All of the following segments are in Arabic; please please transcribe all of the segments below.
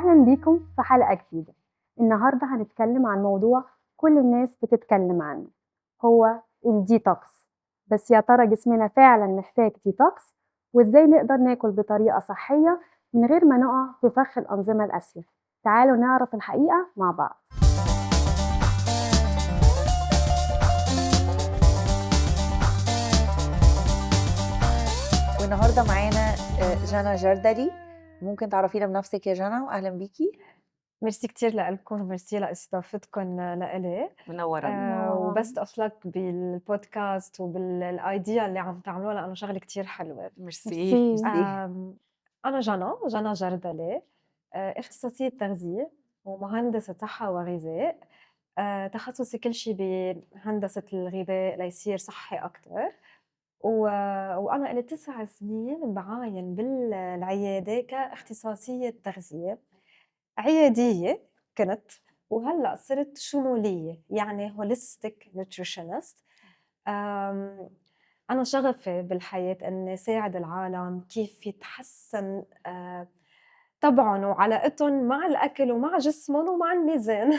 أهلا بيكم في حلقة جديدة. النهاردة هنتكلم عن موضوع كل الناس بتتكلم عنه، هو الديتوكس. بس يا ترى جسمنا فعلا محتاج ديتوكس؟ وإزاي نقدر ناكل بطريقة صحية من غير ما نقع في فخ الأنظمة القاسية؟ تعالوا نعرف الحقيقة مع بعض. والنهارده معانا جانا جردلي. ممكن تعرفينا بنفسك يا جانا؟ واهلا بيكي. ميرسي كتير لكم وميرسي لاستضافتكم لإلي. منورانا. وبست أفلك بالبودكاست وبالايديا اللي عم تعملوها لأنه شغله كتير حلوة. ميرسي. أنا جانا جردلي، اختصاصية تغذية ومهندسة صحة وغذاء. تخصصي كل شيء بهندسة الغذاء ليصير صحي أكتر. وأنا إلي 9 سنين بعاين بالعيادة كاختصاصية تغذية عيادية كنت، وهلأ صرت شمولية يعني holistic nutritionist. أنا شغفي بالحياة إني ساعد العالم كيف يتحسن طبعًا وعلاقتهم مع الأكل ومع جسمهم ومع الميزان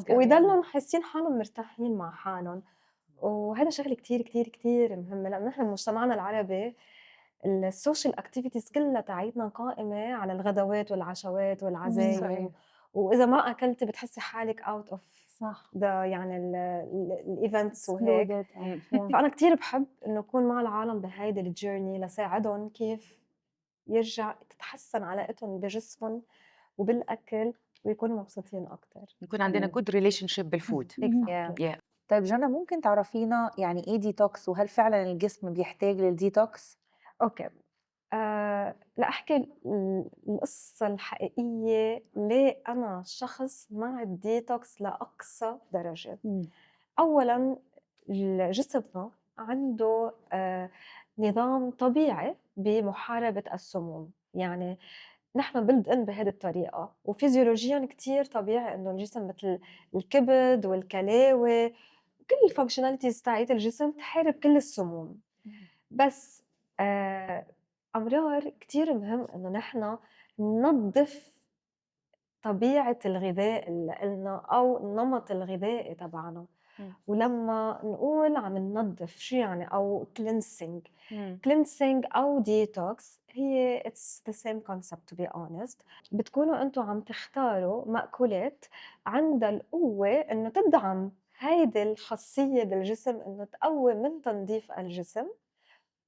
ويضلوا حاسين حالهم مرتاحين مع حالهم. وهذا شغله كتير كتير كتير مهمة، لأنه نحن بمجتمعنا العربي السوشيال اكتيفيتيز كلها تاعتنا قائمة على الغدوات والعشوات والعزايم، صحيح. وإذا ما أكلتي بتحسي حالك out of صح. يعني الايفنتس وهيك. Excluded. فأنا كتير بحب إنه أكون مع العالم بهيدي الجيرني لساعدهم كيف يرجع تتحسن علاقتهم بجسمهم وبالأكل ويكونوا مبسوطين أكتر. يكون عندنا good relationship بالفود. Yeah. طيب جانا، ممكن تعرفينا يعني ايه ديتوكس، وهل فعلا الجسم بيحتاج للديتوكس؟ أوكي. لأحكي القصة الحقيقية ليه أنا شخص مع الديتوكس لأقصى درجة. أولاً جسمنا عنده نظام طبيعي بمحاربة السموم، يعني نحن built in بهذه الطريقة، وفيزيولوجياً كتير طبيعي إنه الجسم مثل الكبد والكلاوي كل الفانكشناليتيز تاعت الجسم تحارب كل السموم. بس أمرار كتير مهم إنه نحن ننظف طبيعة الغذاء اللي إلنا أو النمط الغذائي تبعنا. ولما نقول عم ننظف شو يعني أو cleansing أو detox هي it's the same concept to be honest. بتكونوا أنتوا عم تختاروا مأكولات عندها القوة إنه تدعم هيدي الخاصية بالجسم إنه تقوي من تنظيف الجسم.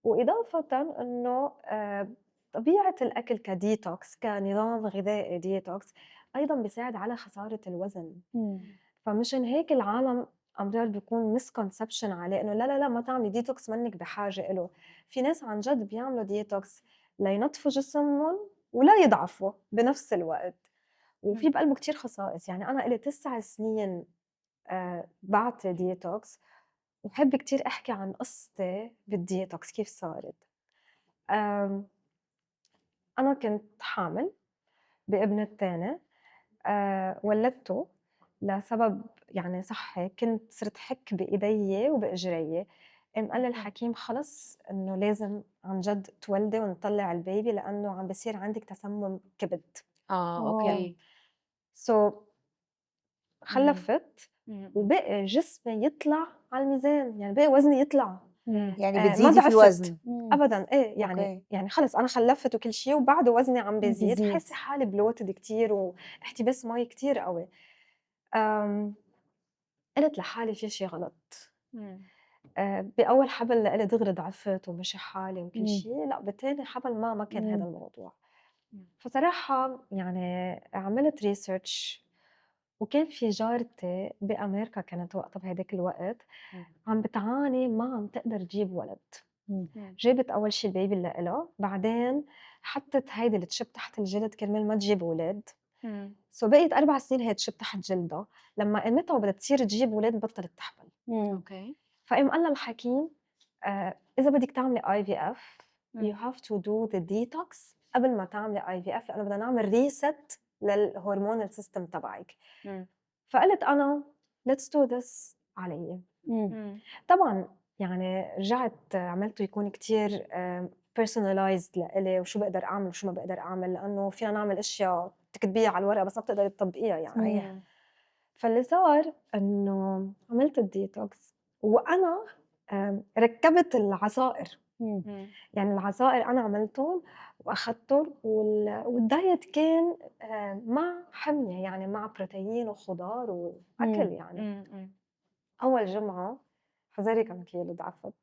وإضافة إنه طبيعة الأكل كديتوكس كنظام غذائي ديتوكس أيضا بيساعد على خسارة الوزن. فمشان هيك العالم أمرار بيكون misconception عليه إنه لا لا لا ما تعملي ديتوكس منك بحاجة إله. في ناس عن جد بيعملوا ديتوكس لينظفوا جسمهم ولا يضعفوا بنفس الوقت، وفي بقلبه كتير خصائص. يعني أنا إلي 9 سنين بعطي ديتوكس، وبحب كتير أحكي عن قصتي بالديتوكس كيف صارت. أنا كنت حامل بابني التاني، ولدته لسبب يعني صحي. كنت صرت حك بإيدي وبإجري، قال لي الحكيم خلص إنه لازم عن جد تولدي ونطلع البيبي لأنه عم بصير عندك تسمم كبد. اوكي. خلفت وبقى جسمي يطلع على الميزان، يعني بقى وزني يطلع. يعني ما بتزيدي في ضعفت الوزن؟ ابدا. ايه يعني أوكي. يعني خلص انا خلفت وكل شيء وبعده وزني عم بيزيد، بيزيد. حاسه حالي بلوتد كتير واحتباس مي كتير قوي. قلت لحالي في شيء غلط. باول حبل لإلي دغري ضعفت ومشي حالي وكل شيء، لا بتاني حبل ما كان هذا الموضوع. فصراحه يعني عملت ريسيرش، وكان في جارتي بأمريكا كانت وقتها بهداك الوقت عم بتعاني ما عم تقدر تجيب ولد. جابت أول شي البيبي اللي إلها، بعدين حطت هيدي التشيب تحت الجلد كرمال ما تجيب ولاد. بقيت 4 سنين هي تشيب تحت جلدها. لما قامتها وبدها تصير تجيب ولاد بطلت تحمل. اوكي. فقام قال لها الحكيم إذا بدك تعملي IVF you have to do the detox قبل ما تعملي IVF، لأنه بدنا نعمل ريست للهرمون سيستم تبعك. فقلت أنا let's do this علي. طبعا يعني رجعت عملته يكون كتير personalized لإلي، وشو بقدر أعمل وشو ما بقدر أعمل، لأنه فينا نعمل أشياء بتكتبيها على الورقة بس ما بتقدري تطبقيها يعني. صحيح. فاللي صار إنه عملت الديتوكس وأنا ركّبت العصائر، يعني العصائر أنا عملتهم وأخدتهم والدايت كان مع حمية، يعني مع بروتين وخضار وأكل يعني. أول جمعة حذاري كم كيلو ضعفت،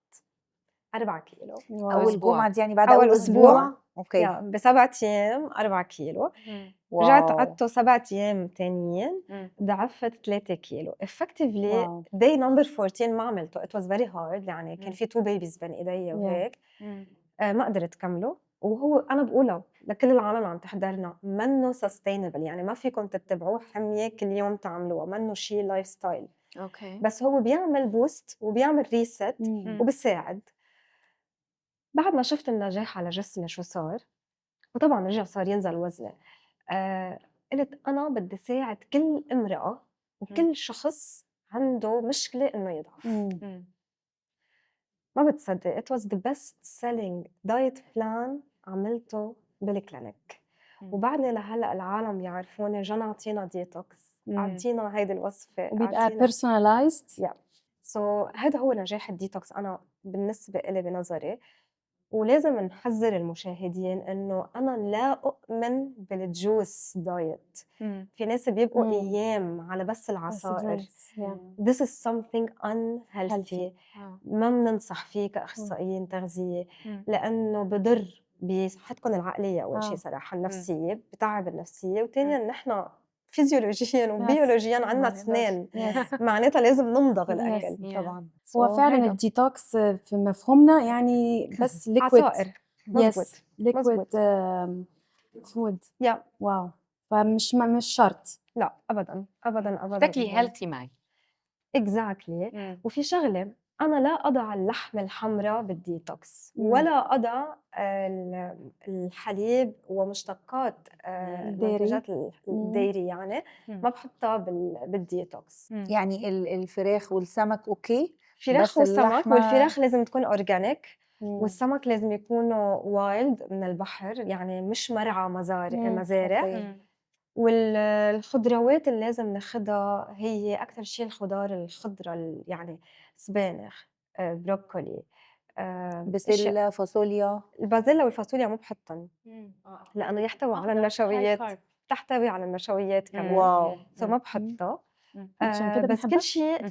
4 كيلو. أول أسبوع. جمعة دي يعني بعد أول أول أسبوع؟ أسبوع أوكي. ب7 أيام 4 كيلو. رجعت واو! عدته 7 أيام تانيين ضعفت 3 كيلو. effectively واو. day number 14 ما عملته. it was very hard يعني كان في 2 babies بين إيدي وهيك. ما قدرت كمله. وهو أنا بقولها لكل العالم اللي عم تحضرنا منه sustainable، يعني ما فيكم تتبعوه حمية كل يوم تعملوها، منه شي لايف ستايل، اوكي. بس هو بيعمل بوست وبيعمل ريست وبساعد. بعد ما شفت النجاح على جسمي شو صار، وطبعا رجع صار ينزل وزني، قلت أنا بدي ساعد كل امرأة وكل شخص عنده مشكلة إنه يضعف. ما بتصدق it was the best selling diet plan عملته بالكلينيك. وبعدني لهلا العالم يعرفوني جنى اعطينا ديتوكس، اعطينا هيدي الوصفة، وبيبقى اعطينا personalized. سو هذا هو نجاح الديتوكس أنا بالنسبة إلي بنظري. ولازم نحذر المشاهدين إنه أنا لا أؤمن بالجوس دايت. في ناس بيبقوا أيام على بس العصائر. This is something unhealthy. ما بننصح فيه كأخصائيين تغذية لأنه بضر بصحتكم العقلية أول شيء صراحة، النفسية بتعب النفسية، وثانيا نحن فيزيولوجيا وبيولوجيا عندنا أسنان معناتها لازم نمضغ الأكل. طبعا. هو فعلا هيدا. الديتوكس في مفهومنا يعني بس liquid. عصائر. يس liquid مزبوط. food. يا واو. فمش مش شرط. لا أبدا أبدا أبدا. تاكلي هيلثي معي. exactly. وفي شغلة أنا لا أضع اللحم الحمراء بالديتوكس ولا أضع الحليب ومشتقات منتجات الديري يعني ما بحطها بالديتوكس. يعني الفراخ والسمك أوكي، فراخ بس والسمك، اللحمة- والفراخ لازم تكون أورجانيك، والسمك لازم يكونوا وايلد من البحر، يعني مش مرعى مزارع. أوكي. والخضروات اللي لازم ناخدها هي أكتر شيء الخضار الخضرة يعني سبانخ، بروكولي، أشياء. بسلة، فاصوليا. البازيلا والفاصوليا مو بحطن لأنه يحتوي على النشويات، تحتوي على النشويات كمان. واو. سو ما بحطها. عشان كده بس بنحبها. كل شيء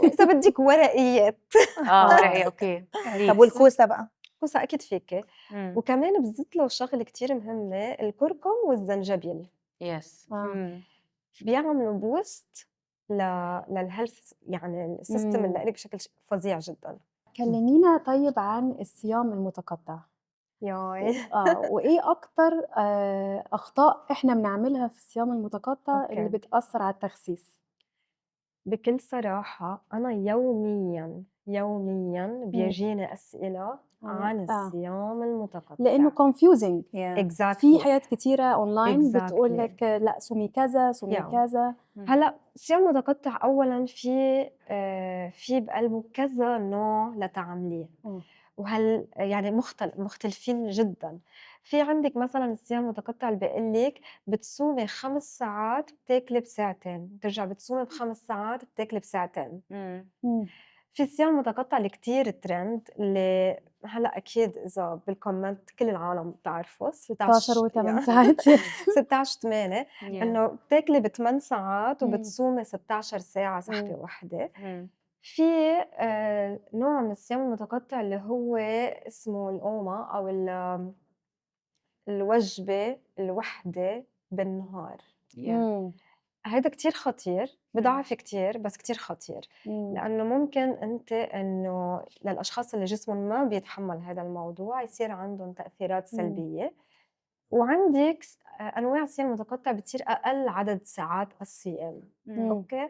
إذا بدك ورقيات. ورقي اوكي. طب والكوسة بقى؟ كوسة أكيد فيكي. وكمان بزيد له شغلة كتير مهمة، الكركم والزنجبيل يس. بيعملوا بوست للهيلث، يعني السيستم اللي لك بشكل فظيع جدا. كلمينا طيب عن الصيام المتقطع. ياي. وايه اكتر اخطاء احنا بنعملها في الصيام المتقطع أوكي. اللي بتأثر على التخسيس؟ بكل صراحة أنا يوميا بيجيني أسئلة عن الصيام المتقطع لأنه confusing. exactly. في حاجات كتيرة أونلاين exactly. بتقول لك لا صومي كذا صومي كذا. هلا صيام متقطع أولا في بقلبه كذا نوع لتعمليه، وهل يعني مختلفين جدا. في عندك مثلا الصيام المتقطع اللي بيقول لك بتصومي 5 ساعات بتاكلي بساعتين، بترجع بتصومي ب5 ساعات بتاكلي بساعتين. في الصيام المتقطع اللي كتير ترند، اللي هلا اكيد اذا بالكومنت كل العالم بتعرفه 16 و8 ساعات 16/8 انه بتاكلي ب8 ساعات وبتصومي 16 ساعه صحفه واحده. في نوع من الصيام المتقطع اللي هو اسمه الأوما أو الوجبة الوحدة بالنهار. هيدا كتير خطير، بضعف كتير، بس كتير خطير. لأنه ممكن أنت إنه للأشخاص اللي جسمهم ما بيتحمل هذا الموضوع يصير عندهم تأثيرات سلبية. وعندك أنواع صيام متقطع بتصير أقل عدد ساعات الصيام. أوكي.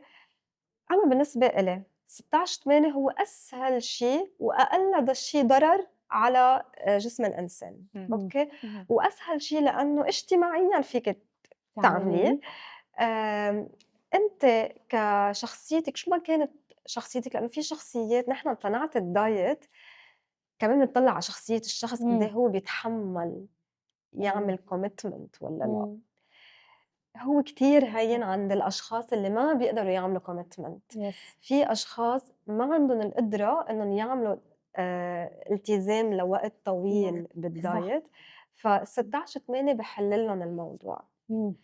أنا بالنسبة إلي 16/8 هو أسهل شيء وأقل شيء ضرر على جسم الإنسان. أوكي. وأسهل شيء لأنه اجتماعيا فيك تعمليه. أنت كشخصيتك شو ما كانت شخصيتك، لأنه في شخصيات نحن بصناعة الدايت كمان بنطلع على شخصية الشخص قد هو بيتحمل يعمل كوميتمنت ولا لا. هو كتير هين عند الأشخاص اللي ما بيقدروا يعملوا commitment. يس في أشخاص ما عندهم القدرة إنهم يعملوا التزام لوقت طويل صح بالدايت، ف16/8 بحل لهم الموضوع. مم.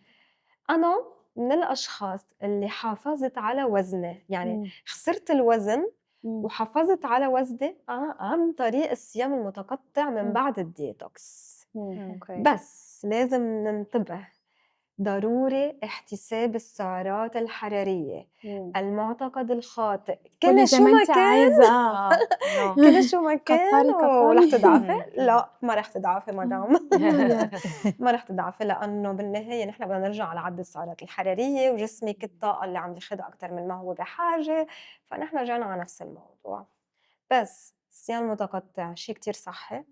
أنا من الأشخاص اللي حافظت على وزني، يعني مم. خسرت الوزن مم. وحافظت على وزني عن طريق الصيام المتقطع من مم. بعد الديتوكس. مم. اوكي. بس لازم ننتبه، ضروري احتساب السعرات الحرارية. مم. المعتقد الخاطئ كلي كل زي شو ما ما انت كان عايزة نو كل شو ما كان كتري ورح كتري تضعفي. مم. لا، ما رح تضعفي مدام. يا. ما رح تضعفي، لأنه بالنهاية نحن بدنا نرجع على عد السعرات الحرارية، وجسمك الطاقة اللي عم ياخدها أكتر من ما هو بحاجة، فنحن رجعنا على نفس الموضوع. بس الصيام المتقطع شيء كتير صحي.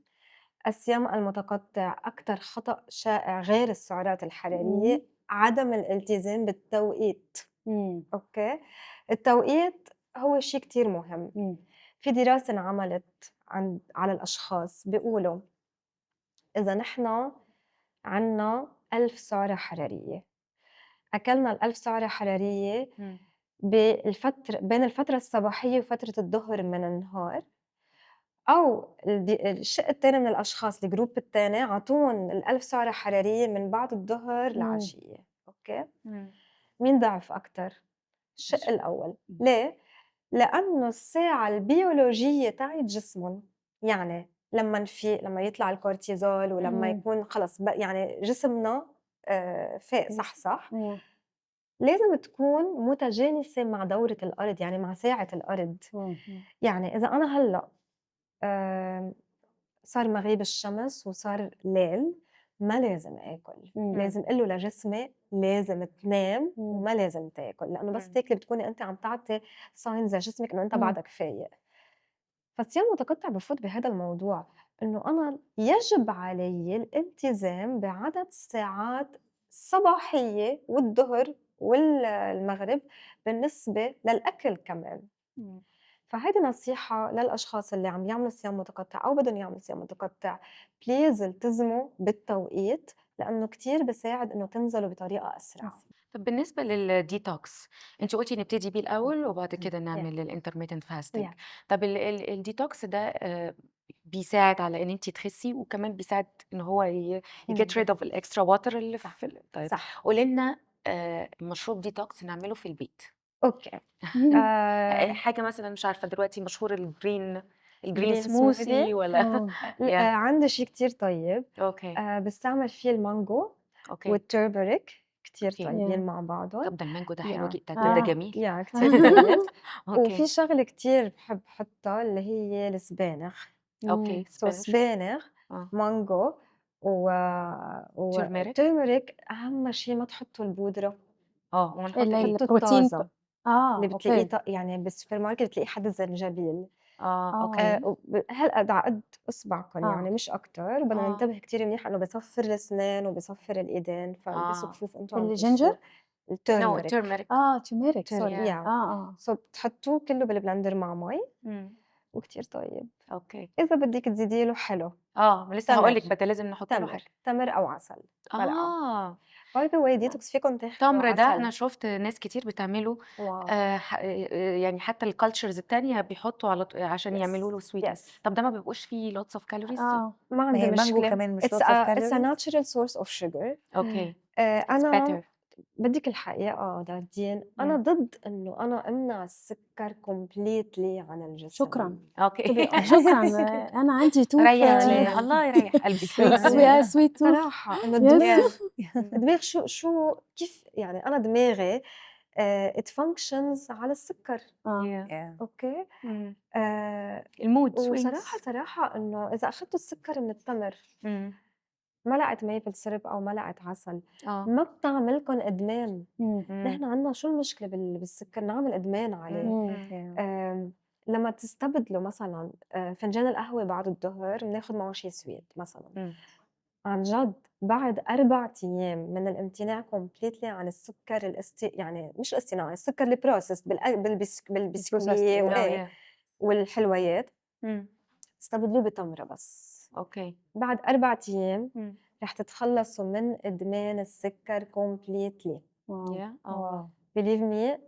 الصيام المتقطع أكتر خطأ شائع غير السعرات مم. الحرارية عدم الالتزام بالتوقيت. مم. أوكي، التوقيت هو شيء كتير مهم. مم. في دراسة انعملت على الأشخاص بيقولوا إذا نحن عنا 1000 سعرة حرارية، أكلنا ال1000 سعرة حرارية مم. بين الفترة الصباحية وفترة الظهر من النهار، أو الشق التاني من الأشخاص الجروب التاني عطون ال1000 سعرة حرارية من بعد الظهر مم. لعشية. أوكي، مم. مين ضعف أكتر؟ الشق الأول. ليه؟ لأنه الساعة البيولوجية تاعت جسمهم، يعني لما نفيق، لما يطلع الكورتيزول، ولما مم. يكون خلص يعني جسمنا فاق يس. صح أيوة. لازم تكون متجانسة مع دورة الأرض، يعني مع ساعة الأرض. مم. يعني إذا أنا هلأ آه، صار مغيب الشمس وصار ليل، ما لازم آكل، مم. لازم أقول له لجسمي لازم تنام مم. وما لازم تاكل، لأنه بس مم. تاكلي بتكوني أنت عم تعطي ساينز لجسمك إنه أنت مم. بعدك فايق. فالصيام المتقطع بفوت بهذا الموضوع، إنه أنا يجب علي الالتزام بعدد الساعات الصباحية والظهر والمغرب بالنسبة للأكل كمان. مم. فهيدي نصيحة للأشخاص اللي عم يعملوا صيام متقطع أو بدهم يعملوا صيام متقطع، بليز التزموا بالتوقيت، لأنه كتير بساعد إنه تنزلوا بطريقة أسرع. يس. طب بالنسبة للديتوكس، انت قلتي نبتدي بيه الأول وبعد كده Yeah. نعمل الانترميتنت فاستنج. Yeah. طب الديتوكس ده بيساعد على ان انت تخسي، وكمان بيساعد ان هو يجيت ريد اوف الاكسترا واتر اللي صح. في طيب صح. قولي لنا مشروب ديتوكس نعمله في البيت. أوكي. مم. حاجة مثلا مش عارفة دلوقتي مشهور الجرين جرين سموثي سموذي ولا يا عندي شي كتير طيب. اوكي بستعمل فيه المانجو اوكي والتربريك، كتير اوكي طيبين يا. مع بعضهم. طب ده المانجو ده حلو يا جدا، طب ده يا آه. جميل. يا كتير طيب. اوكي وفي شغلة كتير بحب حطها اللي هي السبانخ. مم. اوكي سو سبانش سبانخ، اه مانجو، و تورميريك وترمريك. أهم شي ما تحطوا البودرة، ونحط اللي ايه حطوا البروتين الطازة اللي بتلاقيه اوكي. يعني بالسوبر ماركت بتلاقيه حد الزنجبيل. اوكي اه هالقد على قد إصبعكم، يعني اه مش أكتر. بدنا اه ننتبه كتير منيح إنه بصفر الأسنان وبصفر الإيدين، فالبسوا اه كفوف أنتوا عم الجينجر تقصوا. نو الترمريك تورميريك تيميريك سوري يا اه سو بتحطوه كله بالبلندر مع مي، مم. وكتير طيب. اوكي إذا بدك تزيدي له حلو، لسه هقول تمر لك بدل لازم نحط له حاجة. تمر أو عسل، ملعقة. اه باي ذا واي ديتوكس فيكم تاخدوا التمر ده عسل. انا شفت ناس كتير بتعمله واو. يعني حتى الكالتشرز التانية بيحطوا عشان يعملوا له يس سويتنس. يس طب ده ما بيبقوش فيه lots of calories؟ اه ما ما عندي هي المانجو مشكلة. كمان مش it's lots of a calories. natural source of sugar. اوكي it's أنا better. بدك الحقيقة دردين، أنا مم. ضد إنه أنا أمنع السكر completely عن الجسم. شكرا to اوكي be honest. شكرا انا عندي توت ريحتينا الله يريح قلبك. سويت توت صراحة إنه يس الدماغ شو كيف يعني أنا دماغي it functions على السكر. اه Yeah. أوكي. مم. المود swings. صراحة إنه إذا أخدتوا السكر من التمر، ملعقة ميبل سيرب أو ملعقة عسل، ما بتعملكم إدمان. نحن عنا شو المشكلة بالسكر؟ نعمل إدمان عليه. لما تستبدلوا مثلا فنجان القهوة بعد الظهر بناخد معه شي سويت مثلا، عن جد بعد 4 أيام من الامتناع كومبليتلي عن السكر يعني مش الاصطناعي، السكر البروسيس بالبسكويت وإيه والحلويات، استبدلوه بتمرة بس. اوكي بعد 4 أيام رح تتخلصوا من إدمان السكر completely. واو Yeah. واو believe me.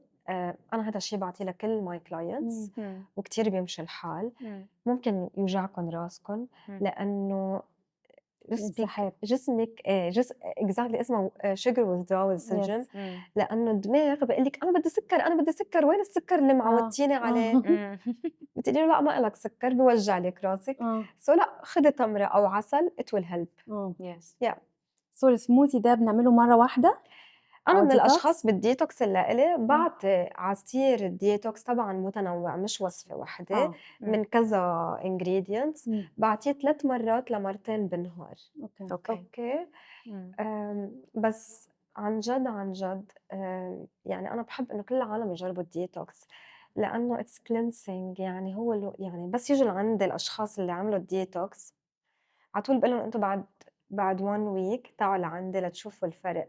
أنا هذا الشيء بعطيه لكل my clients مم. وكتير بيمشي الحال. ممكن يوجعكم راسكم لأنه انسحاب. جسمك exactly اسمه sugar withdrawal syndrome. يس لأنه الدماغ بيقول لك أنا بدي سكر، أنا بدي سكر، وين السكر اللي معودتيني عليه؟ بتقولي له لا ما إلك سكر، بوجع لك راسك. سو لا، خدي تمرة أو عسل it will help. Yes. سو السموثي ده بنعمله مرة واحدة أنا أو من ديتوكس؟ الأشخاص بالديتوكس اللي إلي بعطي عصير الديتوكس طبعا متنوع، مش وصفة واحدة، من كذا ingredients. بعطيه 3 مرات لمرتين بالنهار. اوكي أوكي. بس عن جد عن جد يعني أنا بحب إنه كل العالم يجربوا الديتوكس لأنه it's cleansing. يعني هو يعني بس يجوا لعند الأشخاص اللي عملوا الديتوكس على طول بقول لهم أنتم بعد 1 week تعالوا لعندي لتشوفوا الفرق.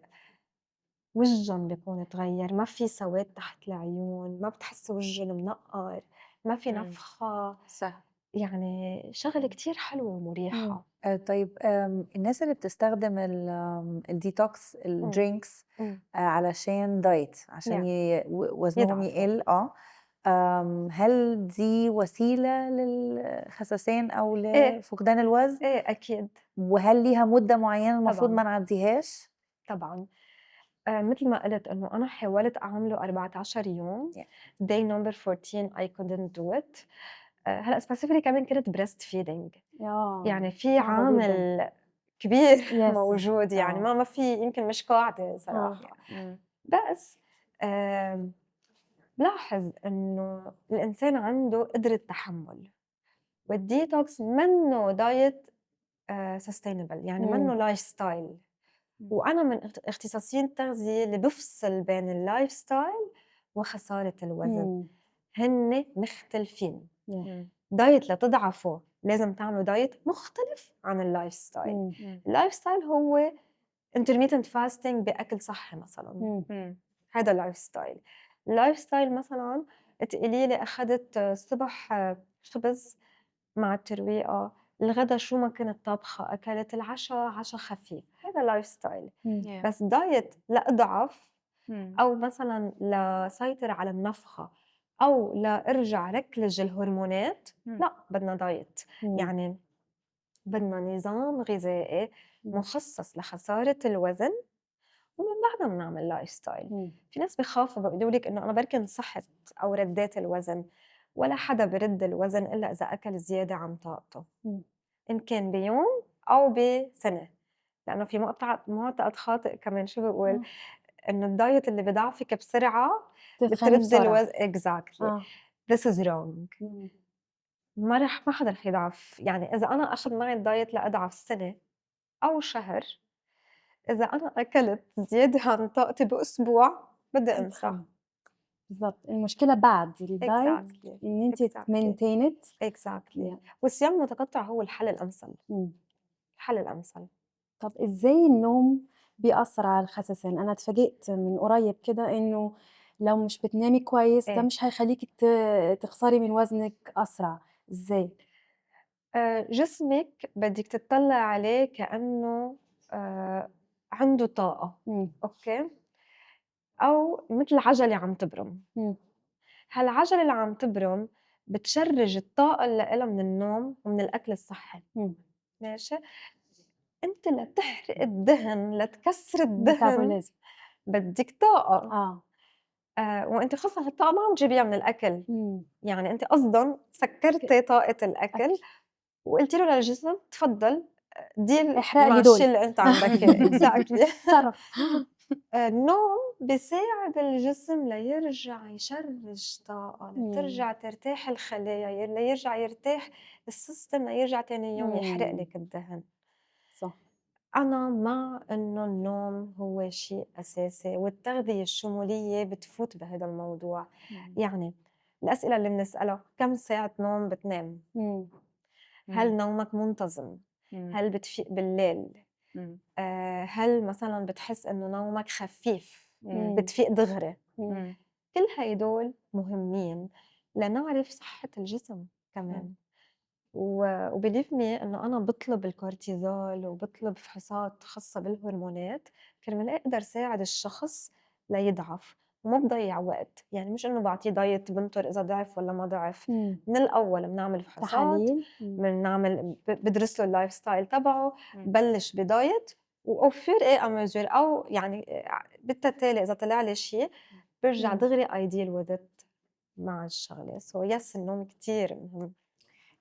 وجهن بيكون تغير، ما في سواد تحت العيون، ما بتحسي وجهن منقر، ما في نفخة. صح. يعني شغلة كتير حلوة ومريحة. طيب الناس اللي بتستخدم الديتوكس الدرينكس علشان دايت، عشان وزنهم يضعفوا. يقل هل دي وسيلة للخسسان أو إيه. لفقدان الوزن؟ إيه أكيد وهل ليها مدة معينة المفروض ما طبعاً. نعديهاش؟ طبعا. مثل ما قلت إنه أنا حاولت أعمله 14 يوم. day number 14 I couldn't do it. هلا specifically كمان كنت breast feeding. يعني في صعبة عامل كبير Yes. موجود. يعني ما في يمكن مش قاعدة صراحة. بس بلاحظ إنه الإنسان عنده قدرة تحمل، والديتوكس منه دايت sustainable. يعني منه لايف ستايل. وأنا من اختصاصيين التغذية اللي بفصل بين اللايف ستايل وخسارة الوزن. هن مختلفين. دايت لتضعفوا لازم تعملوا دايت مختلف عن اللايف ستايل. اللايف ستايل هو intermittent fasting بأكل صحي مثلا. هذا اللايف ستايل. اللايف ستايل مثلا تقولي لي أخذت الصبح خبز مع الترويقة، الغدا شو ما كنت طابخة أكلت، العشاء عشاء خفيف. هذا لايف ستايل. بس دايت لأضعف أو مثلا لسيطر على النفخة أو لأرجع ركلج الهرمونات، لا بدنا دايت. يعني بدنا نظام غذائي مخصص لخسارة الوزن ومن بعدها بنعمل لايف ستايل. في ناس بخافوا بيقولوا لك إنه أنا بركن صحت أو رديت الوزن. ولا حدا برد الوزن إلا إذا أكل زيادة عن طاقته، إن كان بيوم أو بسنة. لأنه في معتقد خاطئ كمان شو بيقول إنه الدايت اللي بضعفك بسرعة بترد الوزن. exactly. this is wrong. ما حدا رح يضعف. يعني إذا أنا أخذ معي الدايت لأضعف سنة أو شهر، إذا أنا أكلت زيادة عن طاقتي بأسبوع بدي أنسى. بالضبط. المشكلة بعد الدايت إن أنتِ تمينتين it. والصيام المتقطع هو الحل الأمثل. الحل الأمثل. طب إزاي النوم بيأثر على الخسسان؟ أنا اتفاجئت من قريب كده إنه لو مش بتنامي كويس ده مش هيخليكي تخسري من وزنك أسرع. إزاي؟ جسمك بدك تطلع عليه كأنه عنده طاقة. أوكي. أو مثل عجلة عم تبرم. هالعجلة اللي عم تبرم بتشرج الطاقة اللي إلها من النوم ومن الأكل الصحي. ماشي. أنت لتحرق الدهن لتكسر الدهن بدك طاقة. وأنت خاصة هالطاقة ما عم تجيبيها من الأكل. يعني أنت قصداً سكرتي طاقة الأكل وقلتي له للجسم تفضل ديل مع الشيء اللي أنت عندك إياه. صرف. النوم بيساعد الجسم ليرجع يشرج طاقة، لترجع ترتاح الخلايا، ليرجع يرتاح السيستم، ليرجع تاني يوم يحرق لك الدهن. صح. أنا مع إنه النوم هو شيء أساسي، والتغذية الشمولية بتفوت بهذا الموضوع. يعني الأسئلة اللي بنسألها: كم ساعة نوم بتنام؟ هل نومك منتظم؟ هل بتفيق بالليل؟ هل مثلا بتحس إنه نومك خفيف؟ بتفيق دغري؟ كل هيدول مهمين لنعرف صحة الجسم كمان. وبليف مي انه انا بطلب الكورتيزول وبطلب فحوصات خاصه بالهرمونات كرمال اقدر ساعد الشخص ليضعف وما بضيع وقت. يعني مش انه بعطيه دايت بنطر اذا ضعف ولا ما ضعف، من الاول بنعمل فحوصات، تحاليل. بنعمل بدرس له اللايف ستايل تبعه، مم. بلش بدايت وفير ايه امازور او يعني بالتالي اذا طلع لي شيء برجع مم. دغري I deal with it مع الشغله. سو يس النوم كتير مهم.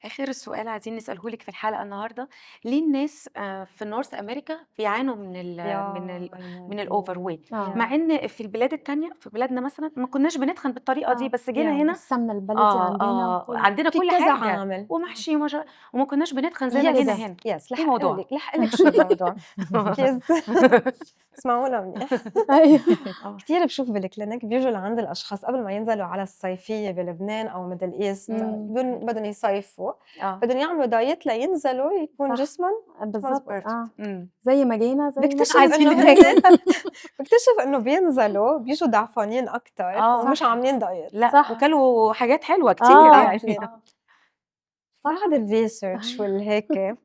آخر سؤال عايزين نسأله لك في الحلقة النهارده، ليه الناس في نورث أمريكا بيعانوا من الأوفر ويت، مع إن في البلاد التانية في بلادنا مثلا ما كناش بنتخن بالطريقة دي، بس جينا هنا السمنة البلدي عندنا عندنا في كل كذا حاجة عامل ومحشي وما كناش بنتخن زي ما جينا هنا. يس ايه موضوع؟ رح لك شو الموضوع. بليز اسمعونا منيح. ايوه كتير بشوف بالكلينيك بيجوا لعند الاشخاص قبل ما ينزلوا على الصيفيه بلبنان او ميدل ايست، بدهم يصيفوا، بدهم يعملوا دايت لينزلوا يكون صح. جسمهم بالظبط مم. زي ما جينا زي ما بكتشف عايزين انه هيك. بكتشف انه بينزلوا بيجوا ضعفانين اكثر ومش صح. عاملين دايت. لا صح. وكلوا حاجات حلوة كتير يعني. بعد الريسيرش والهيك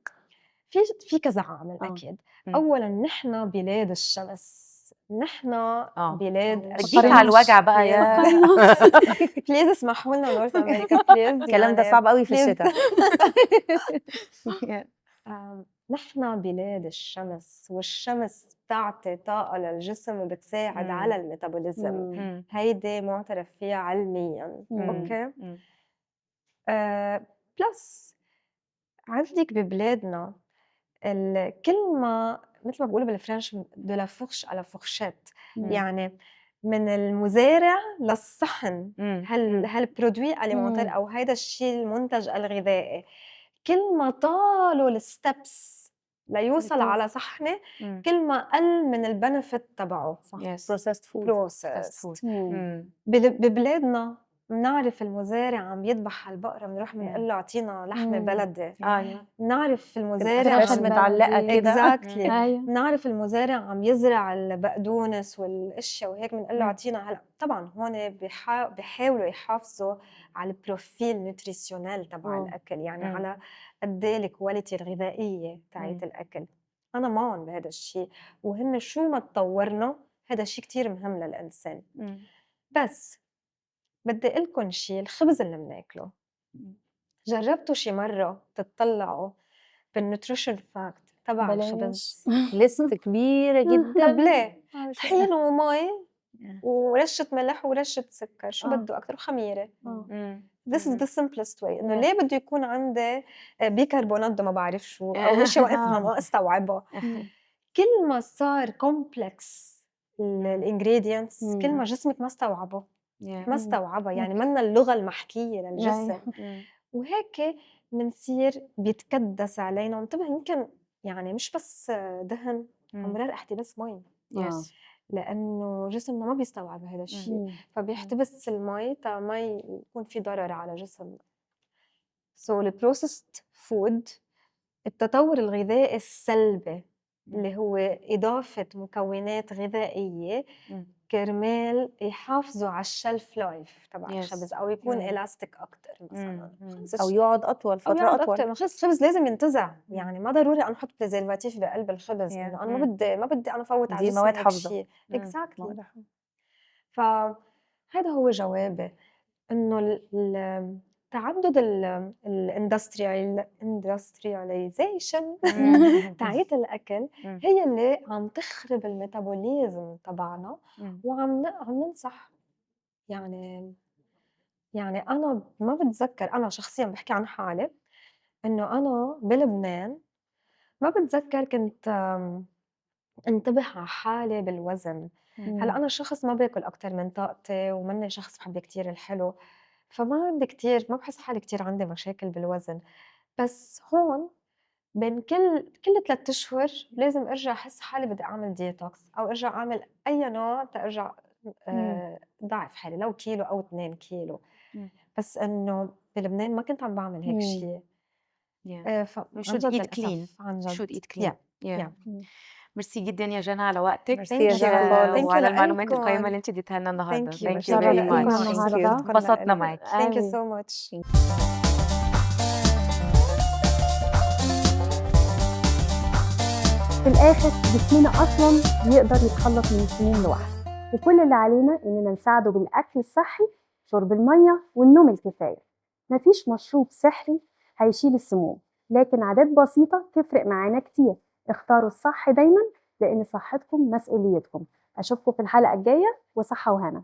في كذا عامل اكيد. مم. اولا نحن بلاد الشمس، نحن بلاد جيت على الوجع بقى يا بليز اسمحوا لنا نورث امريكا بليز. الكلام ده صعب قوي في الشتاء. نحن بلاد الشمس، والشمس بتعطي طاقة للجسم وبتساعد على الميتابوليزم. هيدي معترف فيها علميا. اوكي. بلس عندك ببلادنا الكلمة مثل ما بقولوا بالفرنش دو لا فورش على فورشيت، يعني من المزارع للصحن. هالبرودوي اليمونتير او هيدا الشيء المنتج الغذائي كل ما طالوا الستبس ليوصل على صحنه كل ما قل من البنفيت تبعه. بروسيسد فود. ببلادنا بنعرف المزارع عم يذبح البقرة بنروح بنقول له اعطينا لحمة بلدي. بنعرف المزارع فريش متعلقة كده. بنعرف المزارع عم يزرع البقدونس والاشياء وهيك بنقول له اعطينا. هلا طبعا هون بيحاولوا يحافظوا على البروفيل نوتريسيونيل تبع الاكل، يعني على قد ايه الكواليتي الغذائيه تاعت الاكل. انا معهم بهذا الشيء، وهن شو ما تطورنا هذا الشيء كتير مهم للانسان. بس بدي اقول لكم شيء، الخبز اللي بناكله جربتوا شي مره تطلعوا بالنيوتريشن فاكت تبع الخبز؟ ليست كبيره جدا. طب ليه؟ طحين ومي ورشه ملح ورشه سكر، شو بده اكثر؟ وخميره. This is the simplest way. انه ليه بده يكون عندي بيكربونات ما بعرف شو او اشياء وقفها ما استوعبها. كل ما صار كومبلكس الانجريدينتس كل ما جسمك ما استوعبه. ما استوعبها، يعني منا اللغة المحكية للجسم. وهيك منصير بيتكدس علينا. وانتبه يمكن يعني مش بس دهن، أمرار احتباس مي، لأنه جسمنا ما بيستوعب هذا الشيء، فبيحتبس المي تا ما يكون في ضرر على جسمنا. البروسيسد فود، التطور الغذائي السلبي اللي هو إضافة مكونات غذائية كرمال يحافظوا على الشلف لايف تبع الخبز أو يكون إلاستيك أكتر مثلا، أو يقعد أطول فترة أطول. الخبز لازم ينتزع، يعني ما ضروري أنا أحط بريزرفاتيف بقلب الخبز. أنا ما بدي أنا فوت على دي مواد حافظة. exactly. فهذا هو جوابي، إنه تعدد الاندسترياليزيشن تاعت الاكل هي اللي عم تخرب الميتابوليزم تبعنا وعم ننصح. يعني انا ما بتذكر، انا شخصيا بحكي عن حالي، انه انا بلبنان ما بتذكر كنت انتبه على حالي بالوزن. هلا انا شخص ما باكل اكتر من طاقتي ومني شخص بحب كتير الحلو، فما عندي كتير، ما بحس حالي كتير عندي مشاكل بالوزن. بس هون بين كل 3 أشهر لازم ارجع احس حالي بدي اعمل ديتوكس او ارجع اعمل اي نوع تارجع ضعف حالي لو كيلو او 2 كيلو. بس انه بلبنان ما كنت عم بعمل هيك شيء. should eat clean. should eat clean. ميرسي جدا يا جنى على وقتك. ميرسي يا جنى وعلى المعلومات القيمة اللي انت اديتها لنا النهارده. Thank you very much. النهارده انبسطنا معاكي. Thank you so much. في الآخر جسمنا أصلا يقدر يتخلص من السموم لوحده، وكل اللي علينا إننا نساعده بالأكل الصحي، شرب المية والنوم الكفاية. مفيش مشروب سحري هيشيل السموم، لكن عادات بسيطة تفرق معانا كتير. اختاروا الصح دايما، لأن صحتكم مسؤوليتكم. أشوفكم في الحلقة الجاية، وصحة وهنا.